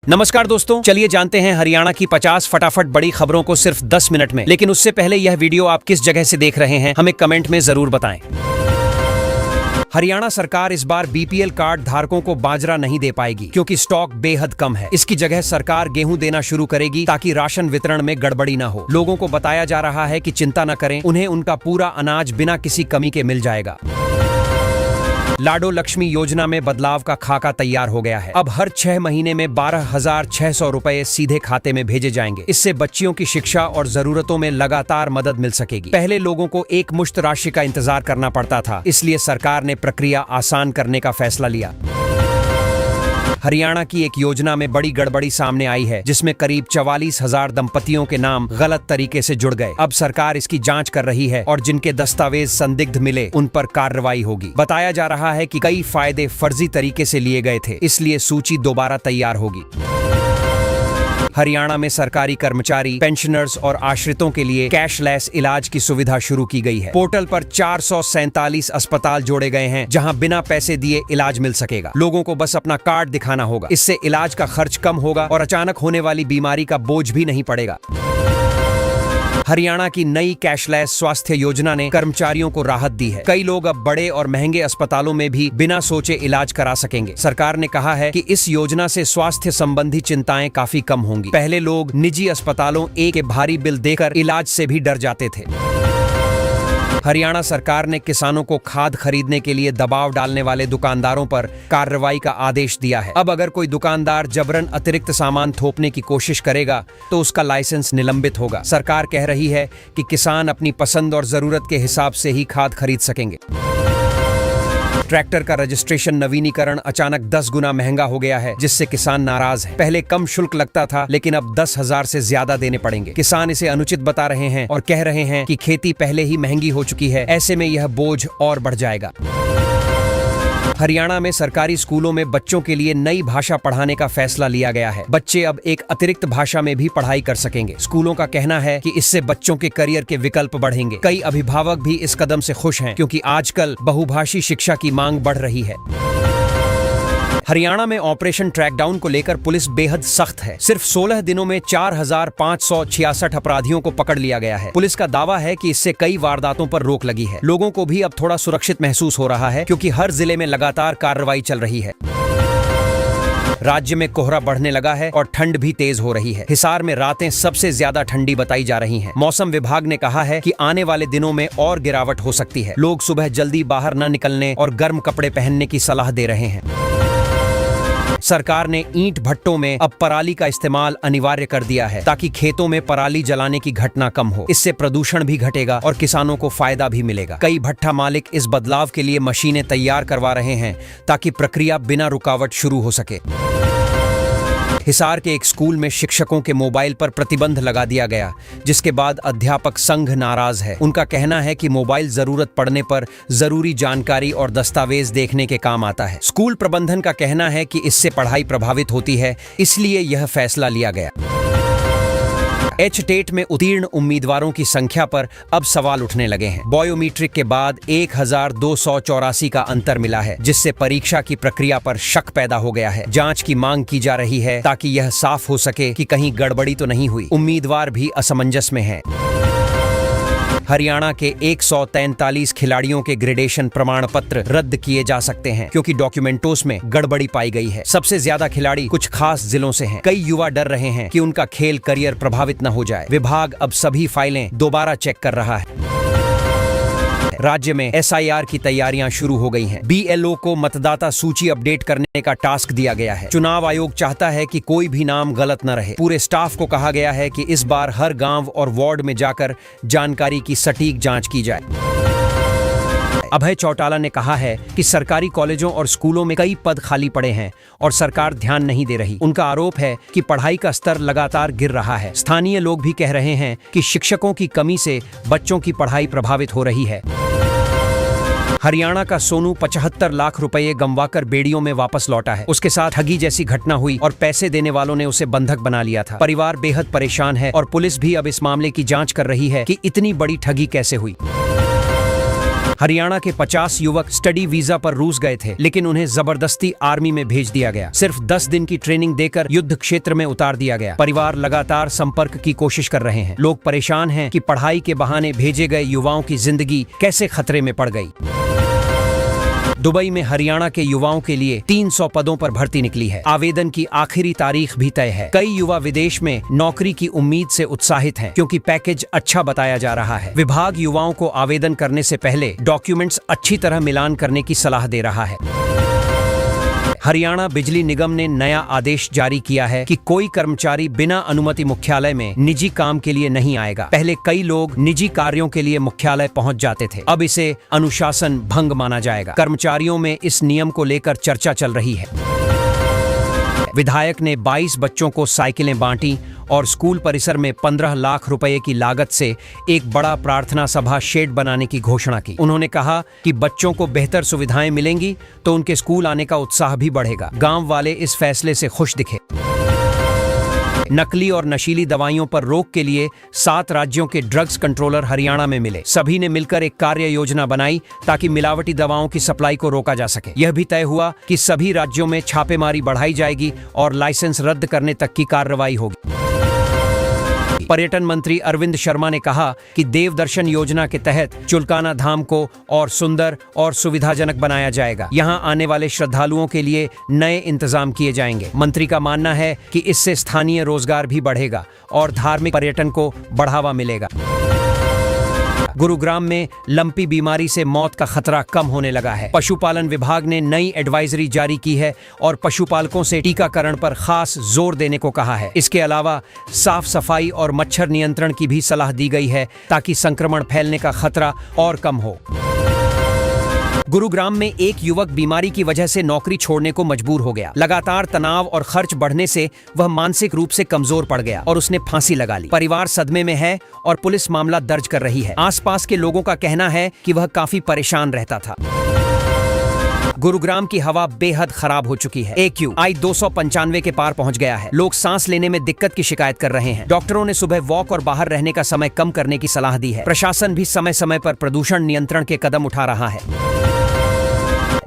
नमस्कार दोस्तों, चलिए जानते हैं हरियाणा की 50 फटाफट बड़ी खबरों को सिर्फ 10 मिनट में। लेकिन उससे पहले यह वीडियो आप किस जगह से देख रहे हैं हमें कमेंट में जरूर बताएं। हरियाणा सरकार इस बार बीपीएल कार्ड धारकों को बाजरा नहीं दे पाएगी क्योंकि स्टॉक बेहद कम है। इसकी जगह सरकार गेहूं देना शुरू करेगी ताकि राशन वितरण में गड़बड़ी न हो। लोगों को बताया जा रहा है कि चिंता न करें, उन्हें उनका पूरा अनाज बिना किसी कमी के मिल जाएगा। लाडो लक्ष्मी योजना में बदलाव का खाका तैयार हो गया है। अब हर 6 महीने में 12,600 रुपए सीधे खाते में भेजे जाएंगे। इससे बच्चियों की शिक्षा और जरूरतों में लगातार मदद मिल सकेगी। पहले लोगों को एक मुश्त राशि का इंतजार करना पड़ता था, इसलिए सरकार ने प्रक्रिया आसान करने का फैसला लिया। हरियाणा की एक योजना में बड़ी गड़बड़ी सामने आई है, जिसमें करीब 44,000 दंपतियों के नाम गलत तरीके से जुड़ गए। अब सरकार इसकी जांच कर रही है और जिनके दस्तावेज संदिग्ध मिले उन पर कार्रवाई होगी। बताया जा रहा है कि कई फायदे फर्जी तरीके से लिए गए थे, इसलिए सूची दोबारा तैयार होगी। हरियाणा में सरकारी कर्मचारी, पेंशनर्स और आश्रितों के लिए कैशलेस इलाज की सुविधा शुरू की गई है। पोर्टल पर 447 अस्पताल जोड़े गए हैं जहां बिना पैसे दिए इलाज मिल सकेगा। लोगों को बस अपना कार्ड दिखाना होगा। इससे इलाज का खर्च कम होगा और अचानक होने वाली बीमारी का बोझ भी नहीं पड़ेगा। हरियाणा की नई कैशलेस स्वास्थ्य योजना ने कर्मचारियों को राहत दी है। कई लोग अब बड़े और महंगे अस्पतालों में भी बिना सोचे इलाज करा सकेंगे। सरकार ने कहा है कि इस योजना से स्वास्थ्य संबंधी चिंताएं काफी कम होंगी। पहले लोग निजी अस्पतालों के भारी बिल देकर इलाज से भी डर जाते थे। हरियाणा सरकार ने किसानों को खाद खरीदने के लिए दबाव डालने वाले दुकानदारों पर कार्रवाई का आदेश दिया है। अब अगर कोई दुकानदार जबरन अतिरिक्त सामान थोपने की कोशिश करेगा तो उसका लाइसेंस निलंबित होगा। सरकार कह रही है कि किसान अपनी पसंद और जरूरत के हिसाब से ही खाद खरीद सकेंगे। ट्रैक्टर का रजिस्ट्रेशन नवीनीकरण अचानक 10 गुना महंगा हो गया है, जिससे किसान नाराज है। पहले कम शुल्क लगता था, लेकिन अब 10,000 से ज्यादा देने पड़ेंगे। किसान इसे अनुचित बता रहे हैं और कह रहे हैं कि खेती पहले ही महंगी हो चुकी है, ऐसे में यह बोझ और बढ़ जाएगा। हरियाणा में सरकारी स्कूलों में बच्चों के लिए नई भाषा पढ़ाने का फैसला लिया गया है। बच्चे अब एक अतिरिक्त भाषा में भी पढ़ाई कर सकेंगे। स्कूलों का कहना है कि इससे बच्चों के करियर के विकल्प बढ़ेंगे। कई अभिभावक भी इस कदम से खुश हैं, क्योंकि आजकल बहुभाषी शिक्षा की मांग बढ़ रही है। हरियाणा में ऑपरेशन ट्रैकडाउन को लेकर पुलिस बेहद सख्त है। सिर्फ 16 दिनों में 4,566 अपराधियों को पकड़ लिया गया है। पुलिस का दावा है कि इससे कई वारदातों पर रोक लगी है। लोगों को भी अब थोड़ा सुरक्षित महसूस हो रहा है, क्योंकि हर जिले में लगातार कार्रवाई चल रही है। राज्य में कोहरा बढ़ने लगा है और ठंड भी तेज हो रही है। हिसार में रातें सबसे ज्यादा ठंडी बताई जा रही हैं। मौसम विभाग ने कहा है कि आने वाले दिनों में और गिरावट हो सकती है। लोग सुबह जल्दी बाहर न निकलने और गर्म कपड़े पहनने की सलाह दे रहे हैं। सरकार ने ईंट भट्टों में अब पराली का इस्तेमाल अनिवार्य कर दिया है, ताकि खेतों में पराली जलाने की घटना कम हो। इससे प्रदूषण भी घटेगा और किसानों को फायदा भी मिलेगा। कई भट्ठा मालिक इस बदलाव के लिए मशीनें तैयार करवा रहे हैं, ताकि प्रक्रिया बिना रुकावट शुरू हो सके। हिसार के एक स्कूल में शिक्षकों के मोबाइल पर प्रतिबंध लगा दिया गया, जिसके बाद अध्यापक संघ नाराज है। उनका कहना है कि मोबाइल जरूरत पड़ने पर जरूरी जानकारी और दस्तावेज देखने के काम आता है। स्कूल प्रबंधन का कहना है कि इससे पढ़ाई प्रभावित होती है, इसलिए यह फैसला लिया गया। टेट में उत्तीर्ण उम्मीदवारों की संख्या पर अब सवाल उठने लगे हैं। बायोमीट्रिक के बाद 1,284 का अंतर मिला है, जिससे परीक्षा की प्रक्रिया पर शक पैदा हो गया है। जांच की मांग की जा रही है, ताकि यह साफ हो सके कि कहीं गड़बड़ी तो नहीं हुई। उम्मीदवार भी असमंजस में हैं। हरियाणा के 143 खिलाड़ियों के ग्रेडेशन प्रमाण पत्र रद्द किए जा सकते हैं, क्योंकि डॉक्यूमेंटोस में गड़बड़ी पाई गई है। सबसे ज्यादा खिलाड़ी कुछ खास जिलों से हैं। कई युवा डर रहे हैं कि उनका खेल करियर प्रभावित न हो जाए। विभाग अब सभी फाइलें दोबारा चेक कर रहा है। राज्य में SIR की तैयारियां शुरू हो गई हैं। BLO को मतदाता सूची अपडेट करने का टास्क दिया गया है। चुनाव आयोग चाहता है कि कोई भी नाम गलत न रहे। पूरे स्टाफ को कहा गया है कि इस बार हर गांव और वार्ड में जाकर जानकारी की सटीक जांच की जाए। अभय चौटाला ने कहा है कि सरकारी कॉलेजों और स्कूलों में कई पद खाली पड़े हैं और सरकार ध्यान नहीं दे रही। उनका आरोप है कि पढ़ाई का स्तर लगातार गिर रहा है। स्थानीय लोग भी कह रहे हैं कि शिक्षकों की कमी से बच्चों की पढ़ाई प्रभावित हो रही है। हरियाणा का सोनू 75 लाख रुपए गंवाकर बेड़ियों में वापस लौटा है। उसके साथ ठगी जैसी घटना हुई और पैसे देने वालों ने उसे बंधक बना लिया था। परिवार बेहद परेशान है और पुलिस भी अब इस मामले की जांच कर रही है कि इतनी बड़ी ठगी कैसे हुई। हरियाणा के 50 युवक स्टडी वीजा पर रूस गए थे, लेकिन उन्हें जबरदस्ती आर्मी में भेज दिया गया। सिर्फ 10 दिन की ट्रेनिंग देकर युद्ध क्षेत्र में उतार दिया गया। परिवार लगातार संपर्क की कोशिश कर रहे हैं। लोग परेशान हैं कि पढ़ाई के बहाने भेजे गए युवाओं की जिंदगी कैसे खतरे में पड़ गई। दुबई में हरियाणा के युवाओं के लिए 300 पदों पर भर्ती निकली है। आवेदन की आखिरी तारीख भी तय है। कई युवा विदेश में नौकरी की उम्मीद से उत्साहित हैं, क्योंकि पैकेज अच्छा बताया जा रहा है। विभाग युवाओं को आवेदन करने से पहले डॉक्यूमेंट्स अच्छी तरह मिलान करने की सलाह दे रहा है। हरियाणा बिजली निगम ने नया आदेश जारी किया है कि कोई कर्मचारी बिना अनुमति मुख्यालय में निजी काम के लिए नहीं आएगा। पहले कई लोग निजी कार्यों के लिए मुख्यालय पहुंच जाते थे, अब इसे अनुशासन भंग माना जाएगा। कर्मचारियों में इस नियम को लेकर चर्चा चल रही है। विधायक ने 22 बच्चों को साइकिलें बांटी और स्कूल परिसर में 15 लाख रुपए की लागत से एक बड़ा प्रार्थना सभा शेड बनाने की घोषणा की। उन्होंने कहा कि बच्चों को बेहतर सुविधाएं मिलेंगी तो उनके स्कूल आने का उत्साह भी बढ़ेगा। गांव वाले इस फैसले से खुश दिखे। नकली और नशीली दवाइयों पर रोक के लिए 7 राज्यों के ड्रग्स कंट्रोलर हरियाणा में मिले। सभी ने मिलकर एक कार्य योजना बनाई ताकि मिलावटी दवाओं की सप्लाई को रोका जा सके। यह भी तय हुआ कि सभी राज्यों में छापेमारी बढ़ाई जाएगी और लाइसेंस रद्द करने तक की कार्रवाई होगी। पर्यटन मंत्री अरविंद शर्मा ने कहा कि देव दर्शन योजना के तहत चुलकाना धाम को और सुंदर और सुविधाजनक बनाया जाएगा। यहां आने वाले श्रद्धालुओं के लिए नए इंतजाम किए जाएंगे। मंत्री का मानना है कि इससे स्थानीय रोजगार भी बढ़ेगा और धार्मिक पर्यटन को बढ़ावा मिलेगा। गुरुग्राम में लंपी बीमारी से मौत का खतरा कम होने लगा है। पशुपालन विभाग ने नई एडवाइजरी जारी की है और पशुपालकों से टीकाकरण पर खास जोर देने को कहा है। इसके अलावा साफ सफाई और मच्छर नियंत्रण की भी सलाह दी गई है ताकि संक्रमण फैलने का खतरा और कम हो। गुरुग्राम में एक युवक बीमारी की वजह से नौकरी छोड़ने को मजबूर हो गया। लगातार तनाव और खर्च बढ़ने से वह मानसिक रूप से कमजोर पड़ गया और उसने फांसी लगा ली। परिवार सदमे में है और पुलिस मामला दर्ज कर रही है। आसपास के लोगों का कहना है कि वह काफी परेशान रहता था। गुरुग्राम की हवा बेहद खराब हो चुकी है। AQI 295 के पार पहुंच गया है। लोग सांस लेने में दिक्कत की शिकायत कर रहे हैं। डॉक्टरों ने सुबह वॉक और बाहर रहने का समय कम करने की सलाह दी है। प्रशासन भी समय समय पर प्रदूषण नियंत्रण के कदम उठा रहा है।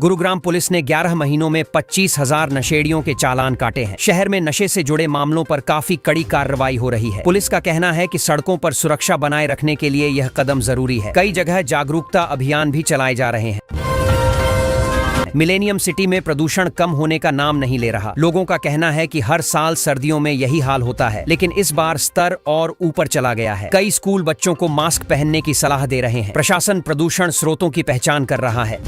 गुरुग्राम पुलिस ने 11 महीनों में 25,000 नशेड़ियों के चालान काटे हैं। शहर में नशे से जुड़े मामलों पर काफी कड़ी कार्रवाई हो रही है। पुलिस का कहना है कि सड़कों पर सुरक्षा बनाए रखने के लिए यह कदम जरूरी है। कई जगह जागरूकता अभियान भी चलाए जा रहे हैं। मिलेनियम सिटी में प्रदूषण कम होने का नाम नहीं ले रहा। लोगों का कहना है कि हर साल सर्दियों में यही हाल होता है, लेकिन इस बार स्तर और ऊपर चला गया है। कई स्कूल बच्चों को मास्क पहनने की सलाह दे रहे हैं। प्रशासन प्रदूषण स्रोतों की पहचान कर रहा है।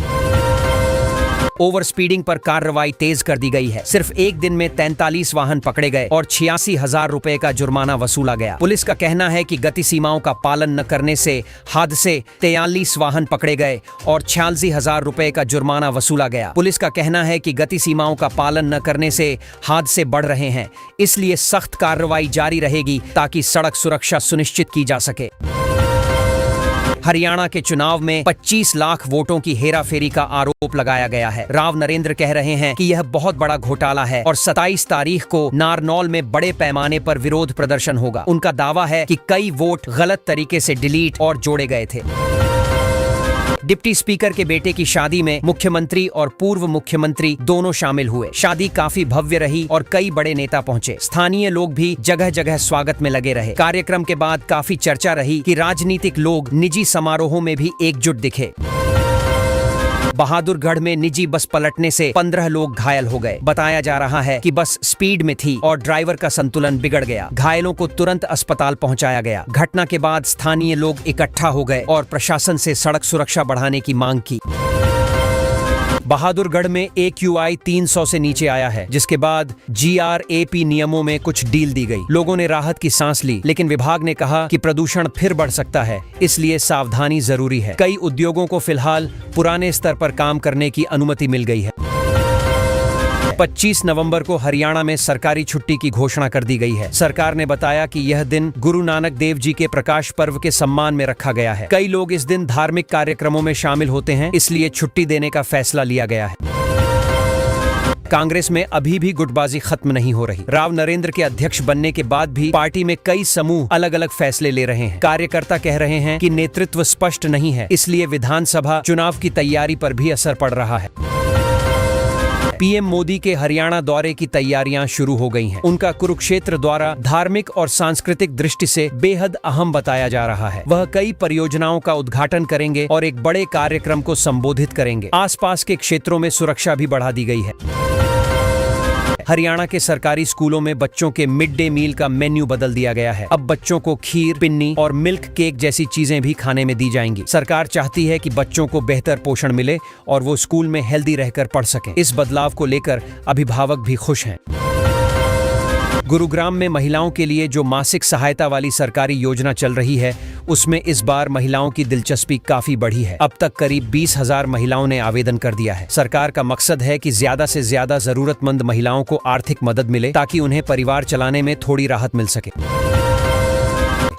ओवर स्पीडिंग पर कार्रवाई तेज कर दी गई है। सिर्फ एक दिन में 43 वाहन पकड़े गए और 86,000 रुपए का जुर्माना वसूला गया। पुलिस का कहना है कि गति सीमाओं का पालन न करने से हादसे 43 वाहन पकड़े गए और 86,000 रुपए का जुर्माना वसूला गया। पुलिस का कहना है कि गति सीमाओं का पालन न करने से हादसे बढ़ रहे हैं, इसलिए सख्त कार्रवाई जारी रहेगी ताकि सड़क सुरक्षा सुनिश्चित की जा सके। हरियाणा के चुनाव में 25 लाख वोटों की हेराफेरी का आरोप लगाया गया है। राव नरेंद्र कह रहे हैं कि यह बहुत बड़ा घोटाला है और 27 तारीख को नारनौल में बड़े पैमाने पर विरोध प्रदर्शन होगा। उनका दावा है कि कई वोट गलत तरीके से डिलीट और जोड़े गए थे। डिप्टी स्पीकर के बेटे की शादी में मुख्यमंत्री और पूर्व मुख्यमंत्री दोनों शामिल हुए। शादी काफी भव्य रही और कई बड़े नेता पहुंचे। स्थानीय लोग भी जगह जगह स्वागत में लगे रहे। कार्यक्रम के बाद काफी चर्चा रही कि राजनीतिक लोग निजी समारोहों में भी एकजुट दिखे। बहादुरगढ़ में निजी बस पलटने से 15 लोग घायल हो गए। बताया जा रहा है कि बस स्पीड में थी और ड्राइवर का संतुलन बिगड़ गया। घायलों को तुरंत अस्पताल पहुंचाया गया। घटना के बाद स्थानीय लोग इकट्ठा हो गए और प्रशासन से सड़क सुरक्षा बढ़ाने की मांग की। बहादुरगढ़ में AQI 300 से नीचे आया है, जिसके बाद GRAP नियमों में कुछ ढील दी गई। लोगों ने राहत की सांस ली, लेकिन विभाग ने कहा कि प्रदूषण फिर बढ़ सकता है, इसलिए सावधानी जरूरी है। कई उद्योगों को फिलहाल पुराने स्तर पर काम करने की अनुमति मिल गई है। 25 नवंबर को हरियाणा में सरकारी छुट्टी की घोषणा कर दी गई है। सरकार ने बताया कि यह दिन गुरु नानक देव जी के प्रकाश पर्व के सम्मान में रखा गया है। कई लोग इस दिन धार्मिक कार्यक्रमों में शामिल होते हैं, इसलिए छुट्टी देने का फैसला लिया गया है। कांग्रेस में अभी भी गुटबाजी खत्म नहीं हो रही। राव नरेंद्र के अध्यक्ष बनने के बाद भी पार्टी में कई समूह अलग अलग फैसले ले रहे हैं। कार्यकर्ता कह रहे हैं कि नेतृत्व स्पष्ट नहीं है, इसलिए विधानसभा चुनाव की तैयारी पर भी असर पड़ रहा है। पीएम मोदी के हरियाणा दौरे की तैयारियां शुरू हो गई हैं। उनका कुरुक्षेत्र दौरा धार्मिक और सांस्कृतिक दृष्टि से बेहद अहम बताया जा रहा है। वह कई परियोजनाओं का उद्घाटन करेंगे और एक बड़े कार्यक्रम को संबोधित करेंगे। आसपास के क्षेत्रों में सुरक्षा भी बढ़ा दी गई है। हरियाणा के सरकारी स्कूलों में बच्चों के मिड डे मील का मेन्यू बदल दिया गया है। अब बच्चों को खीर, पिन्नी और मिल्क केक जैसी चीजें भी खाने में दी जाएंगी। सरकार चाहती है कि बच्चों को बेहतर पोषण मिले और वो स्कूल में हेल्दी रहकर पढ़ सकें। इस बदलाव को लेकर अभिभावक भी खुश हैं। गुरुग्राम में महिलाओं के लिए जो मासिक सहायता वाली सरकारी योजना चल रही है, उसमें इस बार महिलाओं की दिलचस्पी काफी बढ़ी है। अब तक करीब 20,000 महिलाओं ने आवेदन कर दिया है। सरकार का मकसद है कि ज्यादा से ज्यादा जरूरतमंद महिलाओं को आर्थिक मदद मिले ताकि उन्हें परिवार चलाने में थोड़ी राहत मिल सके।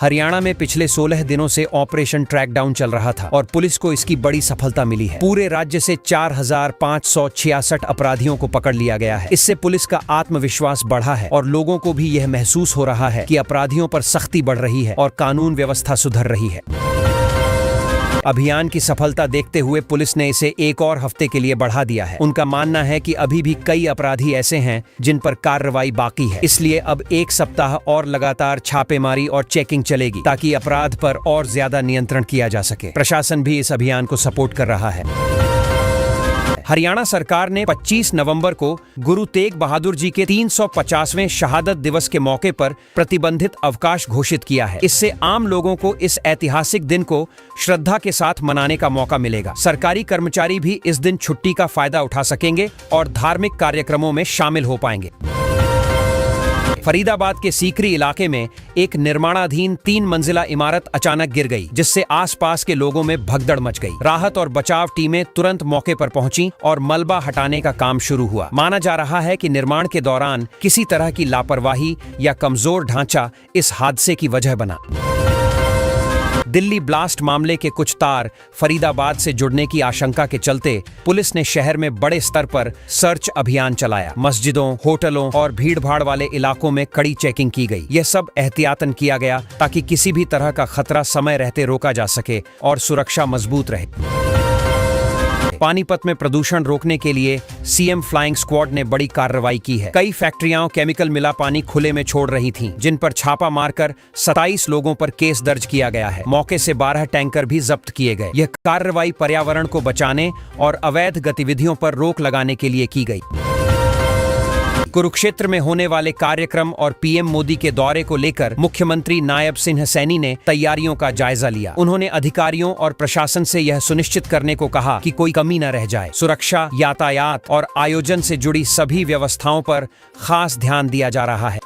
हरियाणा में पिछले 16 दिनों से ऑपरेशन ट्रैकडाउन चल रहा था और पुलिस को इसकी बड़ी सफलता मिली है। पूरे राज्य से 4,566 अपराधियों को पकड़ लिया गया है। इससे पुलिस का आत्मविश्वास बढ़ा है और लोगों को भी यह महसूस हो रहा है कि अपराधियों पर सख्ती बढ़ रही है और कानून व्यवस्था सुधर रही है। अभियान की सफलता देखते हुए पुलिस ने इसे एक और हफ्ते के लिए बढ़ा दिया है। उनका मानना है कि अभी भी कई अपराधी ऐसे हैं जिन पर कार्रवाई बाकी है, इसलिए अब एक सप्ताह और लगातार छापेमारी और चेकिंग चलेगी ताकि अपराध पर और ज्यादा नियंत्रण किया जा सके। प्रशासन भी इस अभियान को सपोर्ट कर रहा है। हरियाणा सरकार ने 25 नवंबर को गुरु तेग बहादुर जी के 350वें शहादत दिवस के मौके पर प्रतिबंधित अवकाश घोषित किया है। इससे आम लोगों को इस ऐतिहासिक दिन को श्रद्धा के साथ मनाने का मौका मिलेगा। सरकारी कर्मचारी भी इस दिन छुट्टी का फायदा उठा सकेंगे और धार्मिक कार्यक्रमों में शामिल हो पाएंगे। फरीदाबाद के सीकरी इलाके में एक निर्माणाधीन 3 मंजिला इमारत अचानक गिर गई, जिससे आसपास के लोगों में भगदड़ मच गई। राहत और बचाव टीमें तुरंत मौके पर पहुंची और मलबा हटाने का काम शुरू हुआ। माना जा रहा है कि निर्माण के दौरान किसी तरह की लापरवाही या कमजोर ढांचा इस हादसे की वजह बना। दिल्ली ब्लास्ट मामले के कुछ तार फरीदाबाद से जुड़ने की आशंका के चलते पुलिस ने शहर में बड़े स्तर पर सर्च अभियान चलाया। मस्जिदों, होटलों और भीड़भाड़ वाले इलाकों में कड़ी चेकिंग की गई। यह सब एहतियातन किया गया ताकि किसी भी तरह का खतरा समय रहते रोका जा सके और सुरक्षा मजबूत रहे। पानीपत में प्रदूषण रोकने के लिए सीएम फ्लाइंग स्क्वाड ने बड़ी कार्रवाई की है। कई फैक्ट्रियां केमिकल मिला पानी खुले में छोड़ रही थीं, जिन पर छापा मारकर 27 लोगों पर केस दर्ज किया गया है। मौके से 12 टैंकर भी जब्त किए गए। यह कार्रवाई पर्यावरण को बचाने और अवैध गतिविधियों पर रोक लगाने के लिए की गई। कुरुक्षेत्र में होने वाले कार्यक्रम और पीएम मोदी के दौरे को लेकर मुख्यमंत्री नायब सिंह सैनी ने तैयारियों का जायजा लिया। उन्होंने अधिकारियों और प्रशासन से यह सुनिश्चित करने को कहा कि कोई कमी न रह जाए। सुरक्षा, यातायात और आयोजन से जुड़ी सभी व्यवस्थाओं पर खास ध्यान दिया जा रहा है।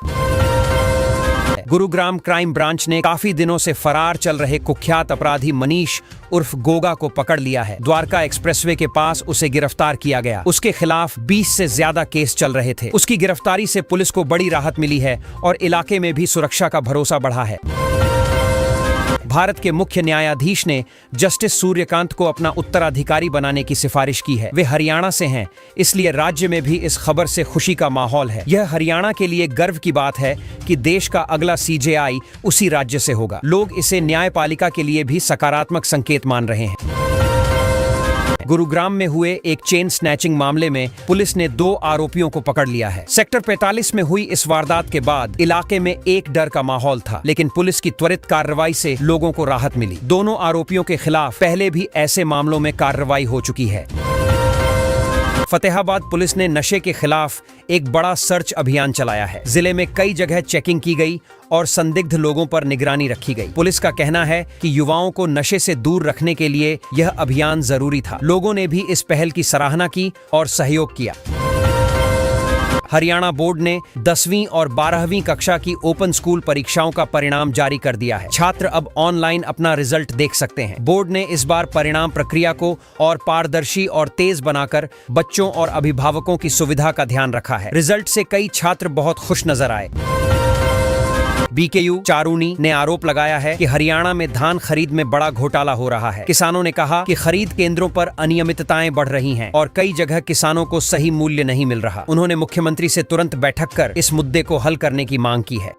गुरुग्राम क्राइम ब्रांच ने काफी दिनों से फरार चल रहे कुख्यात अपराधी मनीष उर्फ गोगा को पकड़ लिया है। द्वारका एक्सप्रेसवे के पास उसे गिरफ्तार किया गया। उसके खिलाफ 20 से ज्यादा केस चल रहे थे। उसकी गिरफ्तारी से पुलिस को बड़ी राहत मिली है और इलाके में भी सुरक्षा का भरोसा बढ़ा है। भारत के मुख्य न्यायाधीश ने जस्टिस सूर्यकांत को अपना उत्तराधिकारी बनाने की सिफारिश की है। वे हरियाणा से हैं, इसलिए राज्य में भी इस खबर से खुशी का माहौल है। यह हरियाणा के लिए गर्व की बात है कि देश का अगला सीजेआई उसी राज्य से होगा। लोग इसे न्यायपालिका के लिए भी सकारात्मक संकेत मान रहे हैं। गुरुग्राम में हुए एक चेन स्नैचिंग मामले में पुलिस ने 2 आरोपियों को पकड़ लिया है। सेक्टर 45 में हुई इस वारदात के बाद इलाके में एक डर का माहौल था, लेकिन पुलिस की त्वरित कार्रवाई से लोगों को राहत मिली। दोनों आरोपियों के खिलाफ पहले भी ऐसे मामलों में कार्रवाई हो चुकी है। फतेहाबाद पुलिस ने नशे के खिलाफ एक बड़ा सर्च अभियान चलाया है। जिले में कई जगह चेकिंग की गई और संदिग्ध लोगों पर निगरानी रखी गई। पुलिस का कहना है कि युवाओं को नशे से दूर रखने के लिए यह अभियान जरूरी था। लोगों ने भी इस पहल की सराहना की और सहयोग किया। हरियाणा बोर्ड ने 10वीं और 12वीं कक्षा की ओपन स्कूल परीक्षाओं का परिणाम जारी कर दिया है। छात्र अब ऑनलाइन अपना रिजल्ट देख सकते हैं। बोर्ड ने इस बार परिणाम प्रक्रिया को और पारदर्शी और तेज बनाकर बच्चों और अभिभावकों की सुविधा का ध्यान रखा है। रिजल्ट से कई छात्र बहुत खुश नजर आए। बीकेयू चारूनी ने आरोप लगाया है कि हरियाणा में धान खरीद में बड़ा घोटाला हो रहा है। किसानों ने कहा कि खरीद केंद्रों पर अनियमितताएं बढ़ रही हैं और कई जगह किसानों को सही मूल्य नहीं मिल रहा। उन्होंने मुख्यमंत्री से तुरंत बैठक कर इस मुद्दे को हल करने की मांग की है।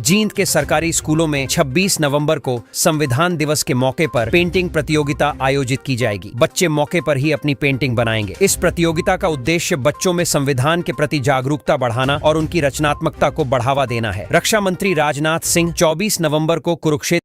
जींद के सरकारी स्कूलों में 26 नवंबर को संविधान दिवस के मौके पर पेंटिंग प्रतियोगिता आयोजित की जाएगी। बच्चे मौके पर ही अपनी पेंटिंग बनाएंगे। इस प्रतियोगिता का उद्देश्य बच्चों में संविधान के प्रति जागरूकता बढ़ाना और उनकी रचनात्मकता को बढ़ावा देना है। रक्षा मंत्री राजनाथ सिंह 24 नवंबर को कुरुक्षेत्र